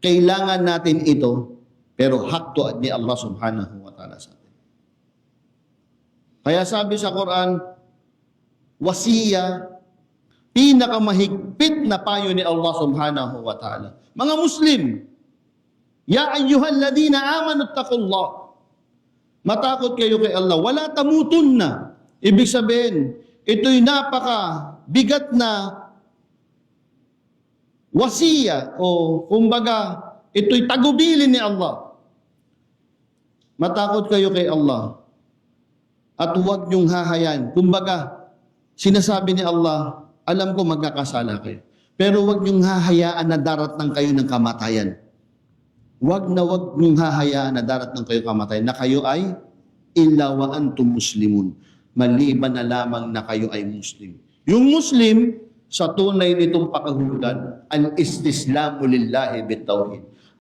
kailangan natin ito, pero hak to ni Allah subhanahu wa ta'ala sa atin. Kaya sabi sa Quran, wasiya, pinakamahigpit na payo ni Allah subhanahu wa ta'ala. Mga Muslim, ya ayyuhalladhina amanu taqullah. Matakot kayo kay Allah. Wala tamutunna. Ibig sabihin, ito'y napaka-bigat na wasiya o kumbaga, ito'y tagubilin ni Allah. Matakot kayo kay Allah. At huwag niyong hahayan. Kumbaga, sinasabi ni Allah, alam ko magkakasala kayo. Pero huwag niyong hahayaan na daratnan kayo ng kamatayan. Huwag niyong hahayaan na daratnan kayo kamatayan na kayo ay illa wa antum muslimun. Maliban na lamang na kayo ay Muslim. Yung Muslim, sa tunay nitong pakahulugan, al-istislamu lillahi bitawhid.